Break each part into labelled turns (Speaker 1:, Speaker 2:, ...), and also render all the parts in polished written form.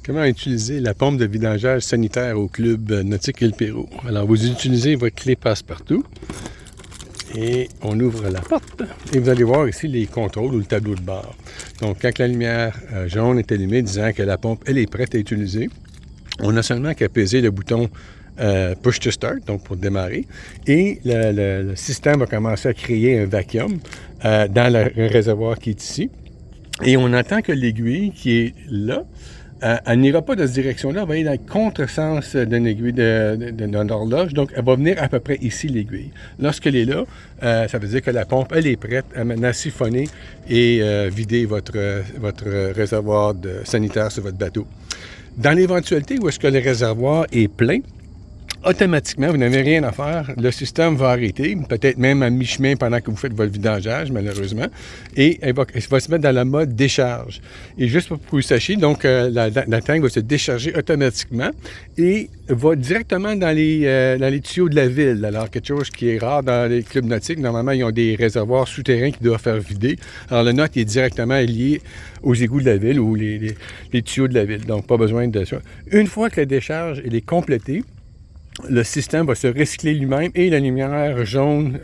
Speaker 1: Comment utiliser la pompe de vidangeage sanitaire au club nautique Île Perrot. Alors, vous utilisez votre clé passe-partout et on ouvre la porte et vous allez voir ici les contrôles ou le tableau de bord. Donc, quand la lumière jaune est allumée disant que la pompe, elle est prête à utiliser, on n'a seulement qu'à peser le bouton Push to Start, donc pour démarrer, et le système va commencer à créer un vacuum dans le réservoir qui est ici. Et on attend que l'aiguille qui est là, elle n'ira pas dans cette direction-là, elle va aller dans le contresens d'une aiguille d'une horloge, donc elle va venir à peu près ici, l'aiguille. Lorsqu'elle est là, ça veut dire que la pompe, elle est prête à maintenant siphonner et vider votre réservoir sanitaire sur votre bateau. Dans l'éventualité où est-ce que le réservoir est plein, automatiquement, vous n'avez rien à faire. Le système va arrêter, peut-être même à mi-chemin pendant que vous faites votre vidangeage, malheureusement, et elle va se mettre dans le mode décharge. Et juste pour que vous sachiez, donc, la tank va se décharger automatiquement et va directement dans les tuyaux de la ville. Alors, quelque chose qui est rare dans les clubs nautiques. Normalement, ils ont des réservoirs souterrains qui doivent faire vider. Alors, le nôtre est directement lié aux égouts de la ville ou les tuyaux de la ville. Donc, pas besoin de ça. Une fois que la décharge elle est complétée, le système va se recycler lui-même et la lumière jaune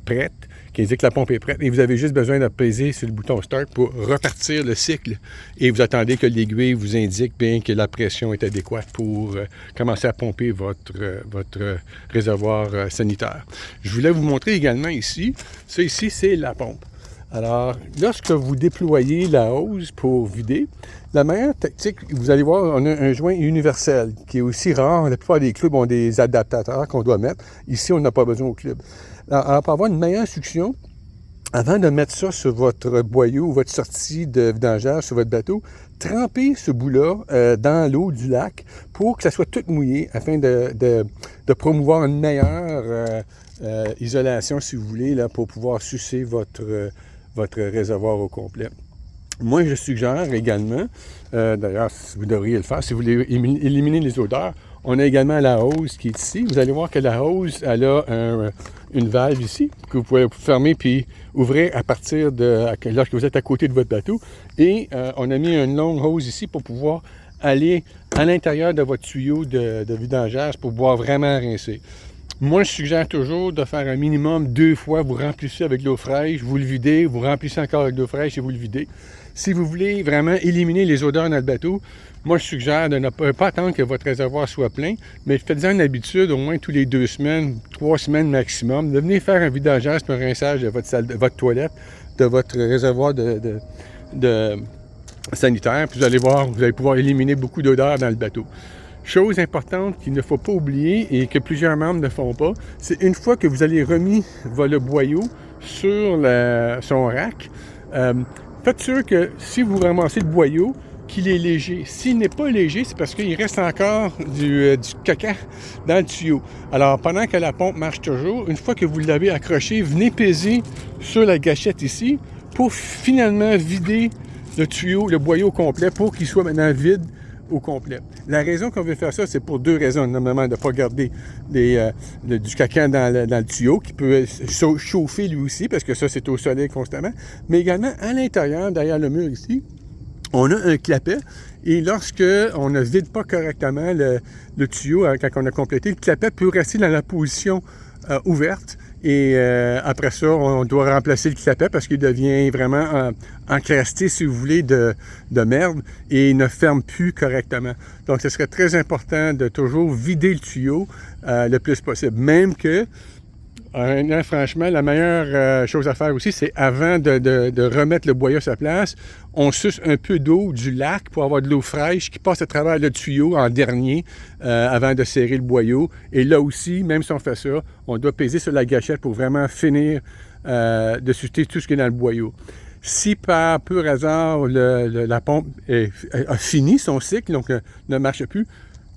Speaker 1: prête, qui indique que la pompe est prête. Et vous avez juste besoin de peser sur le bouton Start pour repartir le cycle. Et vous attendez que l'aiguille vous indique bien que la pression est adéquate pour commencer à pomper votre réservoir sanitaire. Je voulais vous montrer également ici. Ça ici, c'est la pompe. Alors, lorsque vous déployez la hose pour vider, la meilleure tactique, vous allez voir, on a un joint universel qui est aussi rare. La plupart des clubs ont des adaptateurs qu'on doit mettre. Ici, on n'a pas besoin au club. Alors, pour avoir une meilleure succion, avant de mettre ça sur votre boyau ou votre sortie de vidangeage sur votre bateau, trempez ce bout-là dans l'eau du lac pour que ça soit tout mouillé afin de promouvoir une meilleure isolation, si vous voulez, là, pour pouvoir sucer votre réservoir au complet. Moi, je suggère également, d'ailleurs, vous devriez le faire, si vous voulez éliminer les odeurs, on a également la hose qui est ici. Vous allez voir que la hose, elle a une valve ici que vous pouvez fermer puis ouvrir à partir de lorsque vous êtes à côté de votre bateau. Et on a mis une longue hose ici pour pouvoir aller à l'intérieur de votre tuyau de vidangeage pour pouvoir vraiment rincer. Moi, je suggère toujours de faire un minimum 2 fois. Vous remplissez avec l'eau fraîche, vous le videz, vous remplissez encore avec l'eau fraîche et vous le videz. Si vous voulez vraiment éliminer les odeurs dans le bateau, moi, je suggère de ne pas attendre que votre réservoir soit plein, mais faites-en une habitude au moins tous les 2 semaines, 3 semaines maximum, de venir faire un vidangeage et un rinçage de votre toilette, de votre réservoir de sanitaire, puis vous allez voir, vous allez pouvoir éliminer beaucoup d'odeurs dans le bateau. Chose importante qu'il ne faut pas oublier et que plusieurs membres ne font pas, c'est une fois que vous allez remis le boyau sur son rack, faites sûr que si vous ramassez le boyau, qu'il est léger. S'il n'est pas léger, c'est parce qu'il reste encore du caca dans le tuyau. Alors, pendant que la pompe marche toujours, une fois que vous l'avez accroché, venez peser sur la gâchette ici pour finalement vider le tuyau, le boyau complet pour qu'il soit maintenant vide au complet. La raison qu'on veut faire ça, c'est pour 2 raisons. Normalement, de ne pas garder du caca dans le tuyau qui peut chauffer lui aussi, parce que ça, c'est au soleil constamment. Mais également, à l'intérieur, derrière le mur ici, on a un clapet. Et lorsque on ne vide pas correctement le tuyau, quand on a complété, le clapet peut rester dans la position ouverte. Et après ça, on doit remplacer le clapet parce qu'il devient vraiment encrasté, si vous voulez, de merde et il ne ferme plus correctement. Donc, ce serait très important de toujours vider le tuyau le plus possible. Même que, franchement, la meilleure chose à faire aussi, c'est avant de remettre le boyau à sa place, on suce un peu d'eau du lac pour avoir de l'eau fraîche qui passe à travers le tuyau en dernier avant de serrer le boyau. Et là aussi, même si on fait ça, on doit peser sur la gâchette pour vraiment finir de sucer tout ce qui est dans le boyau. Si par pur hasard, la pompe a fini son cycle, donc ne marche plus,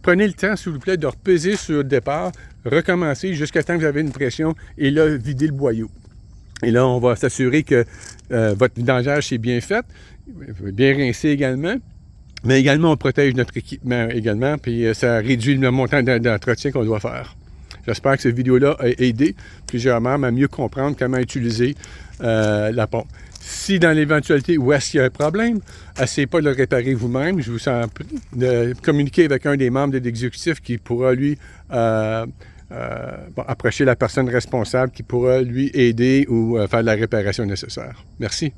Speaker 1: prenez le temps, s'il vous plaît, de repeser sur le départ, recommencer jusqu'à temps que vous avez une pression et là, vider le boyau. Et là, on va s'assurer que votre vidangeage s'est bien fait, bien rincé également, mais également, on protège notre équipement également, puis ça réduit le montant d'entretien qu'on doit faire. J'espère que cette vidéo-là a aidé plusieurs membres à mieux comprendre comment utiliser la pompe. Si dans l'éventualité où est-ce qu'il y a un problème, essayez pas de le réparer vous-même. Je vous en prie de communiquer avec un des membres de l'exécutif qui pourra lui approcher la personne responsable qui pourra lui aider ou faire la réparation nécessaire. Merci.